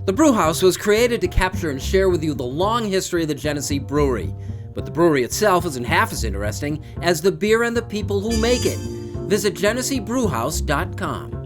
The Brewhouse was created to capture and share with you the long history of the Genesee Brewery, but the brewery itself isn't half as interesting as the beer and the people who make it. Visit GeneseeBrewhouse.com.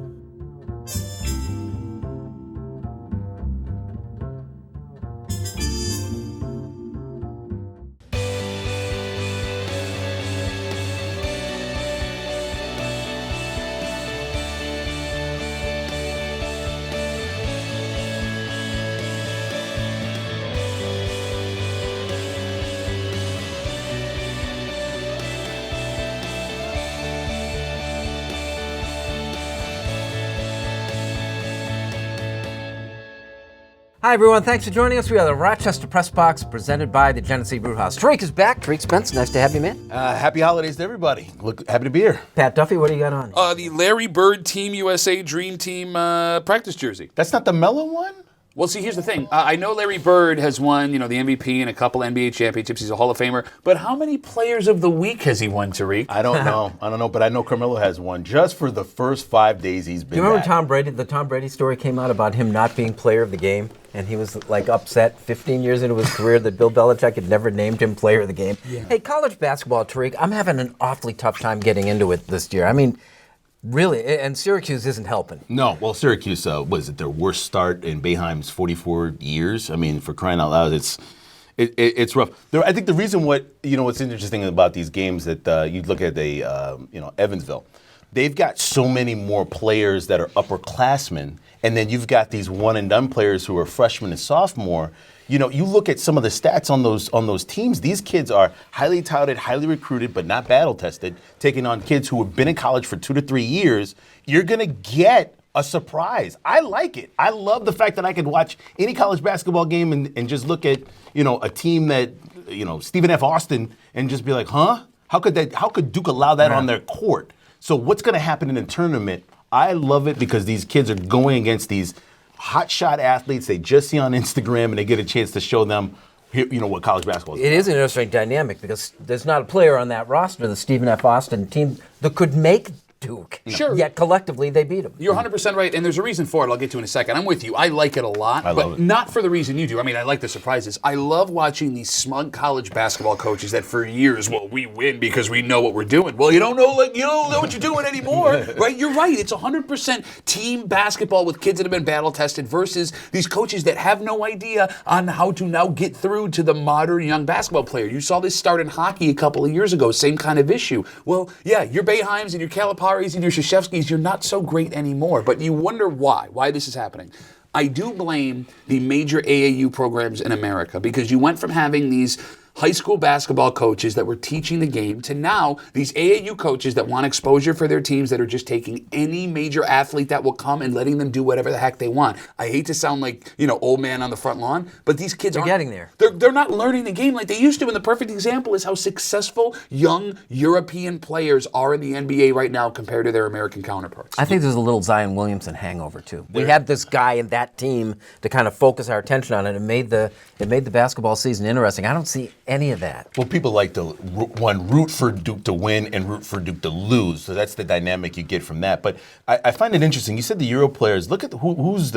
Hi everyone, thanks for joining us. We are the Rochester Press Box presented by the Genesee Brewhouse. Tariq is back. Tariq Spence, nice to have you, man. Happy holidays to everybody. Look, happy to be here. Pat Duffy, what do you got on? The Larry Bird Team USA Dream Team practice jersey. That's not the mellow one? Well, see, here's the thing. I know Larry Bird has won, the MVP and a couple NBA championships. He's a Hall of Famer. But how many Players of the Week has he won, Tariq? I don't know, but I know Carmelo has one just for the first 5 days he's been Do you remember back. Tom Brady? The Tom Brady story came out about him not being player of the game, and he was like upset 15 years into his career that Bill Belichick had never named him player of the game. Yeah. Hey, college basketball, Tariq, I'm having an awfully tough time getting into it this year. I mean, really, and Syracuse isn't helping. No, well, Syracuse, was it their worst start in Boeheim's 44 years? I mean, for crying out loud, it's rough. I think the reason what's interesting about these games that you look at Evansville, they've got so many more players that are upperclassmen, and then you've got these one and done players who are freshmen and sophomore. You look at some of the stats on those teams. These kids are highly touted, highly recruited, but not battle tested, taking on kids who have been in college for 2 to 3 years. You're gonna get a surprise. I like it. I love the fact that I could watch any college basketball game and just look at a team that Stephen F. Austin and just be like, huh? How could Duke allow that on their court? So what's gonna happen in a tournament? I love it because these kids are going against these hotshot athletes they just see on Instagram, and they get a chance to show them, what college basketball is. It is an interesting dynamic because there's not a player on that roster, the Stephen F. Austin team, that could make Duke. Sure. Yet collectively they beat him. You're 100% right, and there's a reason for it. I'll get to in a second. I'm with you. I like it a lot, but not for the reason you do. I mean, I like the surprises. I love watching these smug college basketball coaches that for years, we win because we know what we're doing. Well, you don't know what you're doing anymore, right? You're right. It's 100% team basketball with kids that have been battle tested versus these coaches that have no idea on how to now get through to the modern young basketball player. You saw this start in hockey a couple of years ago. Same kind of issue. Well, yeah, your Boeheims and your Calipari and your Krzyzewskis, you're not so great anymore. But you wonder why this is happening. I do blame the major AAU programs in America because you went from having these high school basketball coaches that were teaching the game to now these AAU coaches that want exposure for their teams that are just taking any major athlete that will come and letting them do whatever the heck they want. I hate to sound like, old man on the front lawn, but these kids are getting there. They're not learning the game like they used to, and the perfect example is how successful young European players are in the NBA right now compared to their American counterparts. I think there's a little Zion Williamson hangover too. We had this guy in that team to kind of focus our attention on it. It made the basketball season interesting. I don't see any of that. Well, people like to root for Duke to win and root for Duke to lose. So that's the dynamic you get from that. But I find it interesting. You said the Euro players. Look at who's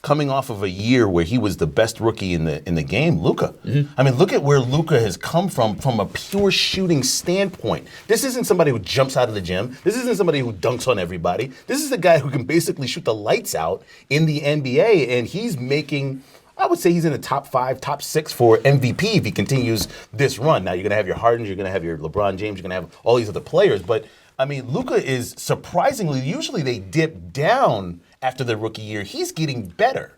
coming off of a year where he was the best rookie in the game, Luka. Mm-hmm. I mean, look at where Luka has come from a pure shooting standpoint. This isn't somebody who jumps out of the gym. This isn't somebody who dunks on everybody. This is a guy who can basically shoot the lights out in the NBA, and he's making, I would say he's in the top 5, top 6 for MVP if he continues this run. Now, you're going to have your Hardens, you're going to have your LeBron James, you're going to have all these other players. But, I mean, Luka is surprisingly, usually they dip down after their rookie year. He's getting better.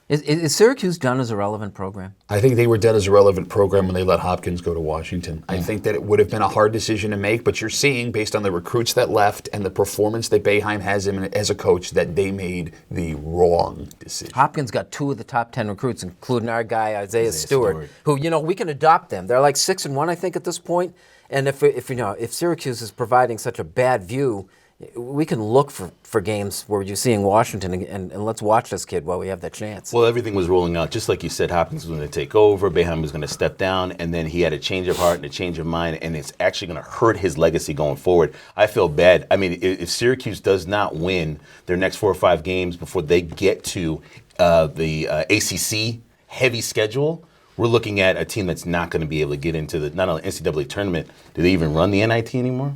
Is Syracuse done as a relevant program? I think they were done as a relevant program when they let Hopkins go to Washington. I think that it would have been a hard decision to make, but you're seeing, based on the recruits that left and the performance that Boeheim has him as a coach, that they made the wrong decision. Hopkins got 2 of the top 10 recruits, including our guy Isaiah Stewart, who, we can adopt them. They're like 6-1, I think, at this point. And if Syracuse is providing such a bad view, we can look for games where you're seeing Washington and let's watch this kid while we have that chance. Well, everything was rolling out. Just like you said, Hopkins was going to take over, Boeheim was going to step down, and then he had a change of heart and a change of mind, and it's actually going to hurt his legacy going forward. I feel bad. I mean, if Syracuse does not win their next 4 or 5 games before they get to the ACC heavy schedule, we're looking at a team that's not going to be able to get into the not only NCAA tournament. Do they even run the NIT anymore?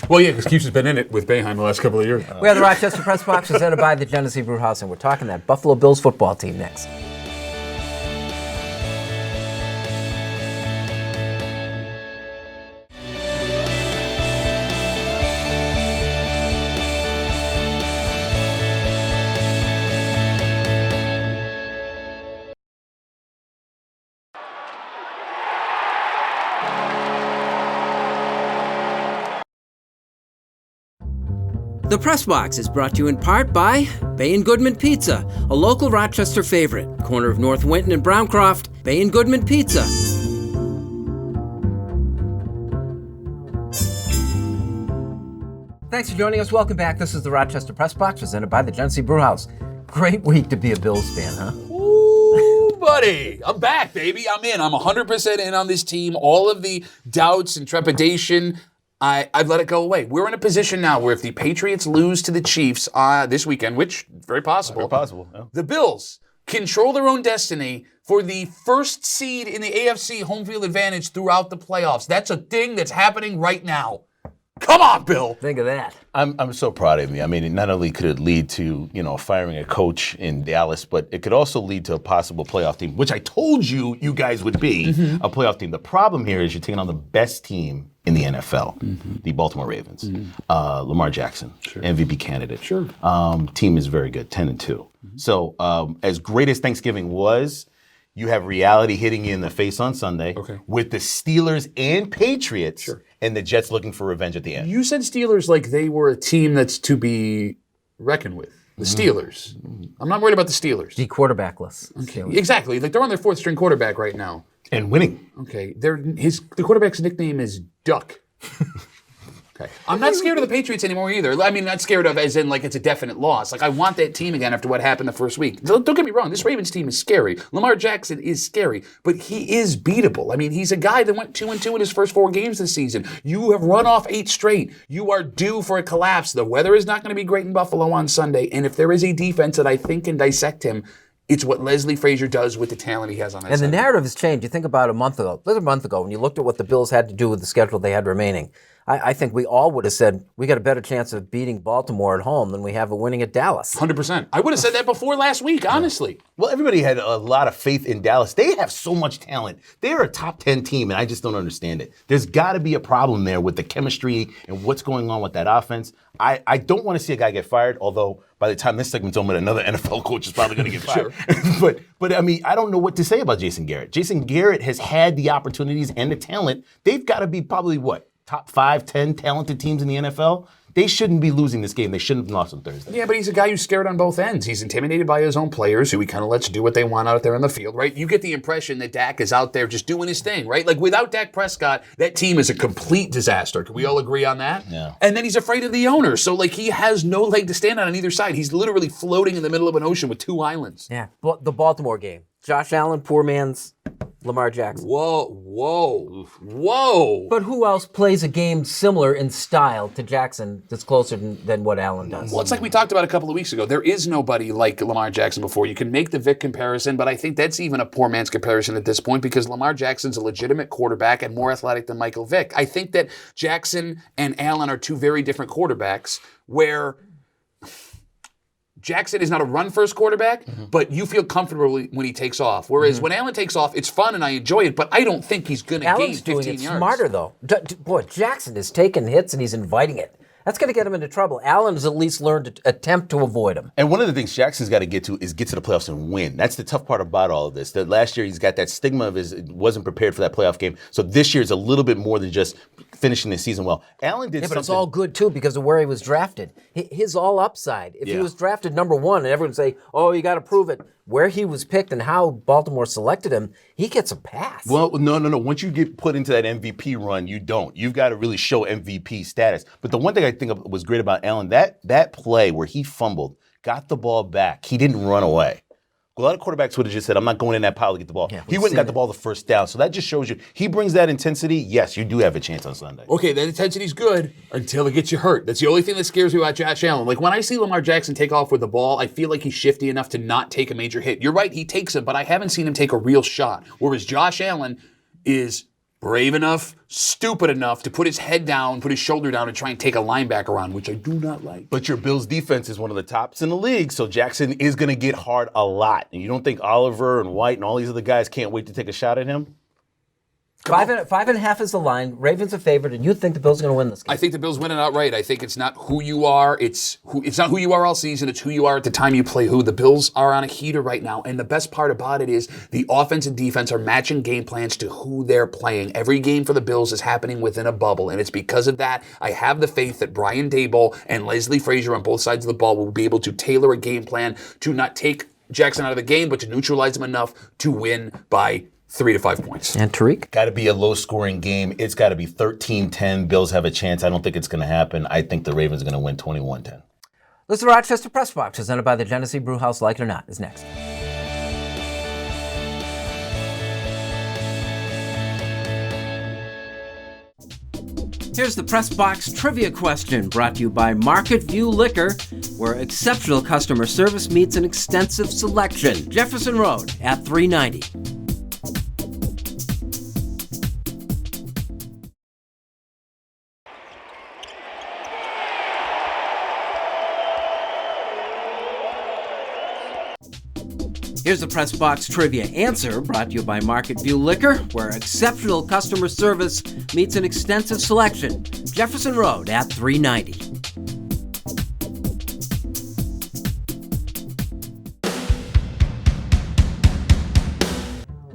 Well, yeah, because Cuse has been in it with Boeheim the last couple of years. We have the Rochester Press Box presented by the Genesee Brew House, and we're talking that Buffalo Bills football team next. The Press Box is brought to you in part by Bay & Goodman Pizza, a local Rochester favorite. Corner of North Winton and Browncroft, Bay & Goodman Pizza. Thanks for joining us. Welcome back. This is the Rochester Press Box presented by the Genesee Brew House. Great week to be a Bills fan, huh? Ooh, buddy. I'm back, baby. I'm in. I'm 100% in on this team. All of the doubts and trepidation, I've let it go away. We're in a position now where if the Patriots lose to the Chiefs this weekend, which very possible, Yeah. the Bills control their own destiny for the first seed in the AFC home field advantage throughout the playoffs. That's a thing that's happening right now. Come on, Bill. Think of that. I'm so proud of you. I mean, not only could it lead to, firing a coach in Dallas, but it could also lead to a possible playoff team, which I told you guys would be a playoff team. The problem here is you're taking on the best team in the NFL, the Baltimore Ravens. Lamar Jackson, MVP candidate. Team is very good, 10-2. So as great as Thanksgiving was, you have reality hitting you in the face on Sunday with the Steelers and Patriots and the Jets looking for revenge at the end. You said Steelers like they were a team that's to be reckoned with. The Steelers. I'm not worried about the Steelers. The quarterbackless. Okay. Exactly. Like they're on their fourth string quarterback right now. And winning. Okay. The quarterback's nickname is Duck. Okay. I'm not scared of the Patriots anymore either. I mean, not scared of as in like it's a definite loss. Like I want that team again after what happened the first week. Don't get me wrong. This Ravens team is scary. Lamar Jackson is scary, but he is beatable. I mean, he's a guy that went 2-2 in his first 4 games this season. You have run off 8 straight. You are due for a collapse. The weather is not going to be great in Buffalo on Sunday. And if there is a defense that I think can dissect him, it's what Leslie Frazier does with the talent he has on that side. And the narrative has changed. You think about a month ago, when you looked at what the Bills had to do with the schedule they had remaining, I think we all would have said we got a better chance of beating Baltimore at home than we have of winning at Dallas. 100%. I would have said that before last week, honestly. Well, everybody had a lot of faith in Dallas. They have so much talent. They're a top 10 team, and I just don't understand it. There's got to be a problem there with the chemistry and what's going on with that offense. I don't want to see a guy get fired, although by the time this segment's over, another NFL coach is probably going to get fired. But I mean, I don't know what to say about Jason Garrett. Jason Garrett has had the opportunities and the talent. They've got to be probably, top 5, 10 talented teams in the NFL? They shouldn't be losing this game. They shouldn't have lost on Thursday. Yeah, but he's a guy who's scared on both ends. He's intimidated by his own players, who he kind of lets do what they want out there on the field, right? You get the impression that Dak is out there just doing his thing, right? Like, without Dak Prescott, that team is a complete disaster. Can we all agree on that? Yeah. And then he's afraid of the owner. So, like, he has no leg to stand on either side. He's literally floating in the middle of an ocean with 2 islands. Yeah, the Baltimore game. Josh Allen, poor man's Lamar Jackson. Whoa. But who else plays a game similar in style to Jackson that's closer than what Allen does? Well, it's like we talked about a couple of weeks ago. There is nobody like Lamar Jackson before. You can make the Vic comparison, but I think that's even a poor man's comparison at this point because Lamar Jackson's a legitimate quarterback and more athletic than Michael Vick. I think that Jackson and Allen are 2 very different quarterbacks where Jackson is not a run-first quarterback, but you feel comfortable when he takes off. Whereas when Allen takes off, it's fun and I enjoy it, but I don't think he's going to gain 15 doing it yards. Smarter, though. Boy, Jackson is taking hits and he's inviting it. That's going to get him into trouble. Allen has at least learned to attempt to avoid him. And one of the things Jackson's got to get to is get to the playoffs and win. That's the tough part about all of this. That last year he's got that stigma of wasn't prepared for that playoff game. So this year is a little bit more than just finishing the season well. Allen did but something. It's all good, too, because of where he was drafted. His all upside. If he was drafted number 1 and everyone would say, oh, you got to prove it, where he was picked and how Baltimore selected him, he gets a pass. Well, no. Once you get put into that MVP run, you don't. You've got to really show MVP status. But the one thing I think was great about Allen, that play where he fumbled, got the ball back, he didn't run away. A lot of quarterbacks would have just said, I'm not going in that pile to get the ball. Yeah, he went and got the ball the first down. So that just shows you, he brings that intensity. Yes, you do have a chance on Sunday. Okay, that intensity's good until it gets you hurt. That's the only thing that scares me about Josh Allen. Like, when I see Lamar Jackson take off with the ball, I feel like he's shifty enough to not take a major hit. You're right, he takes it, but I haven't seen him take a real shot. Whereas Josh Allen is brave enough, stupid enough to put his head down, put his shoulder down, and try and take a linebacker on, which I do not like. But your Bills defense is one of the tops in the league, so Jackson is going to get hard a lot. And you don't think Oliver and White and all these other guys can't wait to take a shot at him? 5.5 is the line. Ravens are favored, and you think the Bills are going to win this game? I think the Bills win it outright. I think it's not who you are. It's not who you are all season. It's who you are at the time you play who. The Bills are on a heater right now, and the best part about it is the offense and defense are matching game plans to who they're playing. Every game for the Bills is happening within a bubble, and it's because of that I have the faith that Brian Daboll and Leslie Frazier on both sides of the ball will be able to tailor a game plan to not take Jackson out of the game, but to neutralize him enough to win by 3 to 5 points. And Tariq? Got to be a low-scoring game. It's got to be 13-10. Bills have a chance. I don't think it's going to happen. I think the Ravens are going to win 21-10. This is the Rochester Press Box, presented by the Genesee Brewhouse. Like it or not, is next. Here's the Press Box trivia question, brought to you by Market View Liquor, where exceptional customer service meets an extensive selection. Jefferson Road at 390. Here's the Press Box trivia answer, brought to you by Market View Liquor, where exceptional customer service meets an extensive selection. Jefferson Road at 390.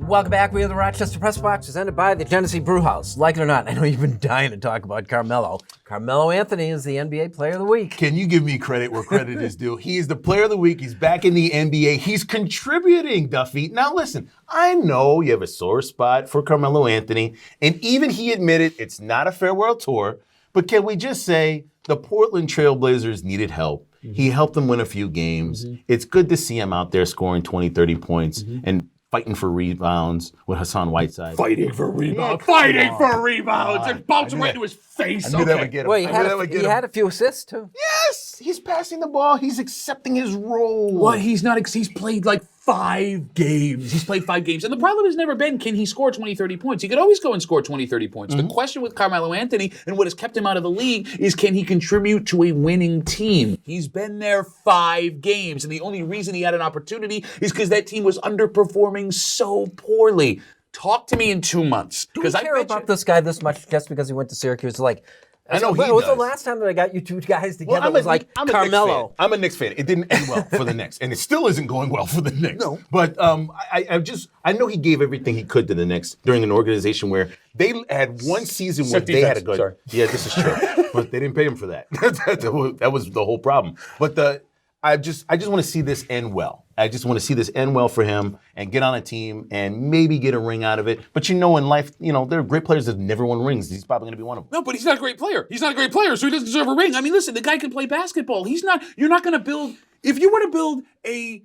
Welcome back. We are the Rochester Press Box, presented by the Genesee Brewhouse. Like it or not, I know you've been dying to talk about Carmelo. Carmelo Anthony is the NBA Player of the Week. Can you give me credit where credit is due? He is the Player of the Week. He's back in the NBA. He's contributing, Duffy. Now listen, I know you have a sore spot for Carmelo Anthony, and even he admitted it's not a farewell tour, but can we just say the Portland Trailblazers needed help. He helped them win a few games. It's good to see him out there scoring 20, 30 points and fighting for rebounds with Hassan Whiteside. Fighting for rebounds. Fighting for rebounds. It bounced right into his face. I knew that would get him. Well, he had a few assists, too. Yes! He's passing the ball. He's accepting his role. What? He's played like 5 games. He's played 5 games. And the problem has never been, can he score 20, 30 points? He could always go and score 20, 30 points. The question with Carmelo Anthony and what has kept him out of the league is, can he contribute to a winning team? He's been there 5 games, and the only reason he had an opportunity is because that team was underperforming so poorly. Talk to me in 2 months. Do we care about this guy this much just because he went to Syracuse? Like, I know he When was does. the last time that I got you two guys together? It was like Carmelo. I'm a Knicks fan. It didn't end well for the Knicks, and it still isn't going well for the Knicks. No. But I know he gave everything he could to the Knicks during an organization where they had one season where they had a good. Sorry. Yeah, this is true. But they didn't pay him for that. That was the whole problem. But I just want to see this end well. I just want to see this end well for him and get on a team and maybe get a ring out of it. But in life, there are great players that never won rings. He's probably going to be one of them. No, but he's not a great player. He's not a great player, so he doesn't deserve a ring. I mean, listen, the guy can play basketball. You're not going to build, if you were to build a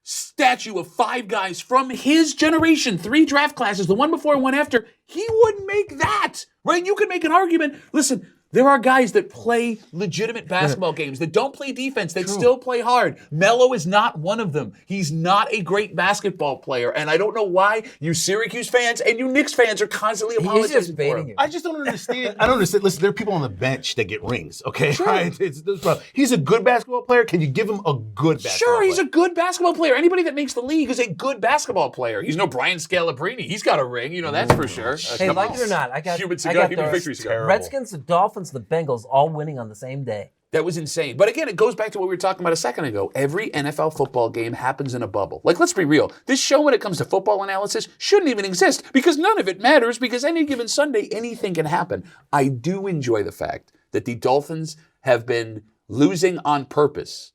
statue of 5 guys from his generation, 3 draft classes, the one before and one after, he wouldn't make that, right? You could make an argument. Listen, there are guys that play legitimate basketball games, that don't play defense, that still play hard. Melo is not one of them. He's not a great basketball player, and I don't know why you Syracuse fans and you Knicks fans are constantly apologizing for him. I just don't understand. I don't understand. Listen, there are people on the bench that get rings, okay? Sure. Right? He's a good basketball player. Can you give him a good basketball player? Sure, he's a good basketball player. Anybody that makes the league is a good basketball player. He's no Brian Scalabrine. He's got a ring, that's for sure. Hey, like it or not, I got human the victory cigar. Redskins, the Dolphins, the Bengals, all winning on the same day. That was insane. But again, it goes back to what we were talking about a second ago. Every NFL football game happens in a bubble. Like, let's be real. This show, when it comes to football analysis, shouldn't even exist because none of it matters, because any given Sunday, anything can happen. I do enjoy the fact that the Dolphins have been losing on purpose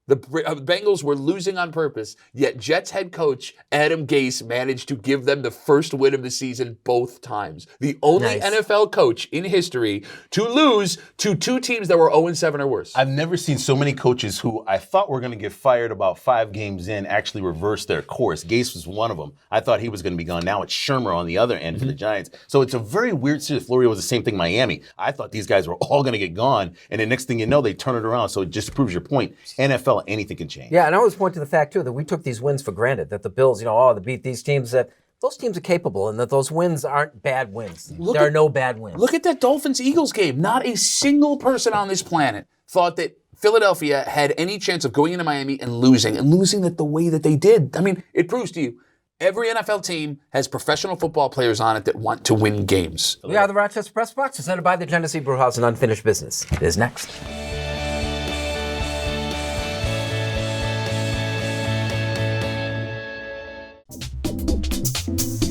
The Bengals were losing on purpose, yet Jets head coach Adam Gase managed to give them the first win of the season both times. The only NFL coach in history to lose to two teams that were 0-7 or worse. I've never seen so many coaches who I thought were going to get fired about 5 games in actually reverse their course. Gase was one of them. I thought he was going to be gone. Now it's Shermer on the other end for the Giants. So it's a very weird situation. Florio was the same thing in Miami. I thought these guys were all going to get gone, and the next thing you know, they turn it around. So it just proves your point. NFL, anything can change. Yeah, and I always point to the fact, too, that we took these wins for granted, that the Bills, they beat these teams, that those teams are capable and that those wins aren't bad wins. There are no bad wins. Look at that Dolphins-Eagles game. Not a single person on this planet thought that Philadelphia had any chance of going into Miami and losing it the way that they did. I mean, it proves to you, every NFL team has professional football players on it that want to win games. We are the Rochester Press Box, presented by the Genesee Brewhouse and Unfinished Business. It is next.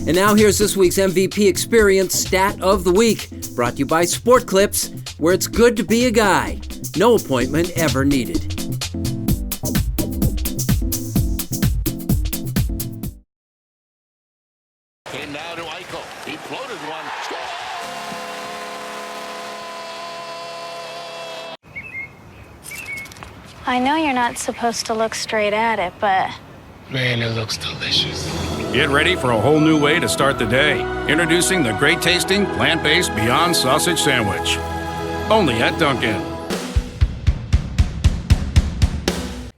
And now here's this week's MVP Experience Stat of the Week, brought to you by Sport Clips, where it's good to be a guy. No appointment ever needed. And now to Eichel. He floated one. I know you're not supposed to look straight at it, but... Man, it looks delicious. Get ready for a whole new way to start the day. Introducing the great-tasting, plant-based Beyond Sausage Sandwich. Only at Dunkin'.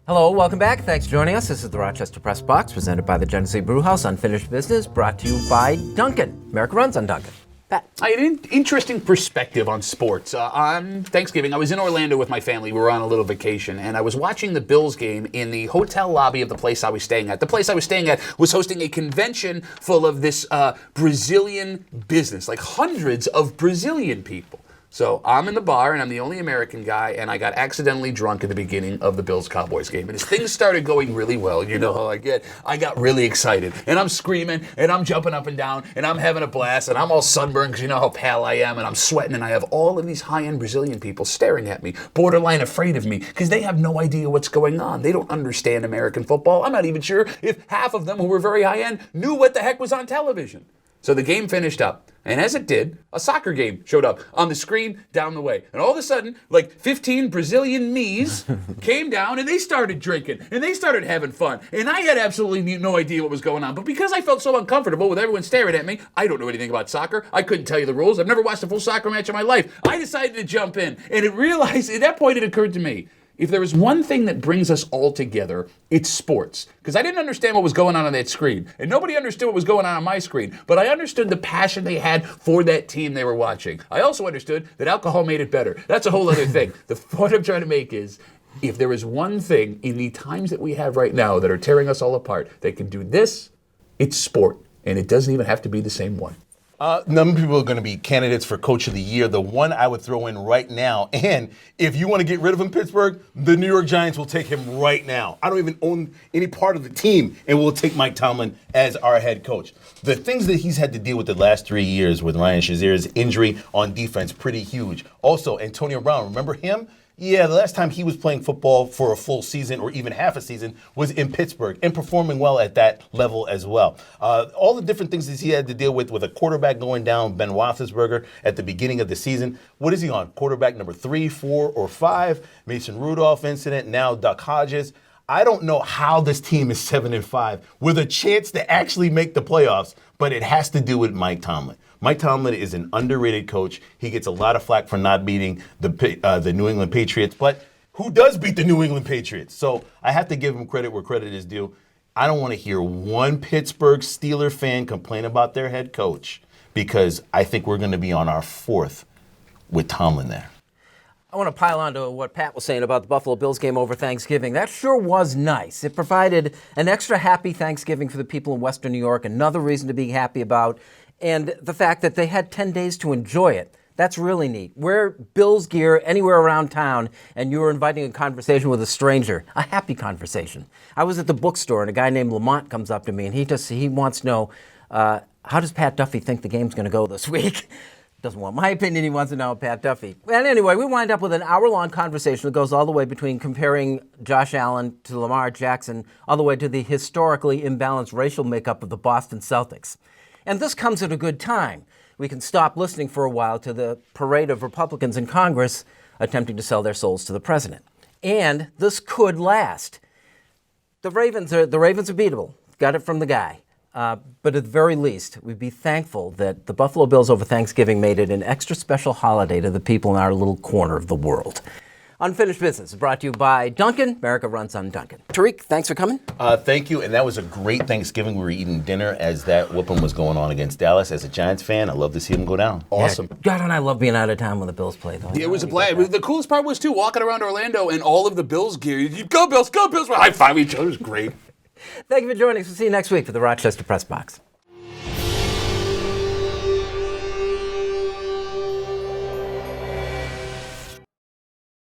Hello, welcome back. Thanks for joining us. This is the Rochester Press Box, presented by the Genesee Brewhouse, Unfinished Business, brought to you by Dunkin'. America runs on Dunkin'. Pat. I had an interesting perspective on sports. On Thanksgiving, I was in Orlando with my family. We were on a little vacation, and I was watching the Bills game in the hotel lobby of the place I was staying at. The place I was staying at was hosting a convention full of this Brazilian business, like hundreds of Brazilian people. So I'm in the bar, and I'm the only American guy, and I got accidentally drunk at the beginning of the Bills-Cowboys game. And as things started going really well, you know how I get, I got really excited. And I'm screaming, and I'm jumping up and down, and I'm having a blast, and I'm all sunburned because you know how pale I am, and I'm sweating, and I have all of these high-end Brazilian people staring at me, borderline afraid of me, because they have no idea what's going on. They don't understand American football. I'm not even sure if half of them who were very high-end knew what the heck was on television. So the game finished up. And as it did, a soccer game showed up on the screen down the way. And all of a sudden, like 15 Brazilian me's came down and they started drinking and they started having fun. And I had absolutely no idea what was going on. But because I felt so uncomfortable with everyone staring at me, I don't know anything about soccer. I couldn't tell you the rules. I've never watched a full soccer match in my life. I decided to jump in. And at that point, it occurred to me, if there is one thing that brings us all together, it's sports. Because I didn't understand what was going on that screen. And nobody understood what was going on my screen. But I understood the passion they had for that team they were watching. I also understood that alcohol made it better. That's a whole other thing. The point I'm trying to make is, if there is one thing in the times that we have right now that are tearing us all apart that can do this, it's sport. And it doesn't even have to be the same one. None of people are going to be candidates for Coach of the Year. The one I would throw in right now, and if you want to get rid of him, Pittsburgh, the New York Giants will take him right now. I don't even own any part of the team, and we'll take Mike Tomlin as our head coach. The things that he's had to deal with the last 3 years with Ryan Shazier's injury on defense, pretty huge. Also, Antonio Brown, remember him? Yeah, the last time he was playing football for a full season or even half a season was in Pittsburgh and performing well at that level as well. All the different things that he had to deal with a quarterback going down, Ben Roethlisberger, at the beginning of the season. What is he on? Quarterback number 3, 4, or 5? Mason Rudolph incident, now Duck Hodges. I don't know how this team is 7-5 with a chance to actually make the playoffs, but it has to do with Mike Tomlin. Mike Tomlin is an underrated coach. He gets a lot of flack for not beating the New England Patriots, but who does beat the New England Patriots? So I have to give him credit where credit is due. I don't want to hear one Pittsburgh Steeler fan complain about their head coach, because I think we're going to be on our 4th with Tomlin there. I want to pile on to what Pat was saying about the Buffalo Bills game over Thanksgiving. That sure was nice. It provided an extra happy Thanksgiving for the people in Western New York, another reason to be happy about, and the fact that they had 10 days to enjoy it. That's really neat. Wear Bills gear anywhere around town, and you were inviting a conversation with a stranger, a happy conversation. I was at the bookstore, and a guy named Lamar comes up to me, and he wants to know, how does Pat Duffy think the game's going to go this week? Doesn't want my opinion, he wants to know Pat Duffy. And anyway, we wind up with an hour-long conversation that goes all the way between comparing Josh Allen to Lamar Jackson, all the way to the historically imbalanced racial makeup of the Boston Celtics. And this comes at a good time. We can stop listening for a while to the parade of Republicans in Congress attempting to sell their souls to the president. And this could last. The Ravens are beatable. Got it from the guy. But at the very least, we'd be thankful that the Buffalo Bills over Thanksgiving made it an extra special holiday to the people in our little corner of the world. Unfinished Business is brought to you by Dunkin'. America runs on Dunkin'. Tariq, thanks for coming. Thank you, and that was a great Thanksgiving. We were eating dinner as that whooping was going on against Dallas. As a Giants fan, I love to see them go down. Awesome. Yeah, God, and I love being out of town when the Bills play, though. Yeah, it was a play. The coolest part was, too, walking around Orlando and all of the Bills gear. You go, Bills, go, Bills. We're high-fiving each other. It was great. Thank you for joining us. We'll see you next week for the Rochester Press Box.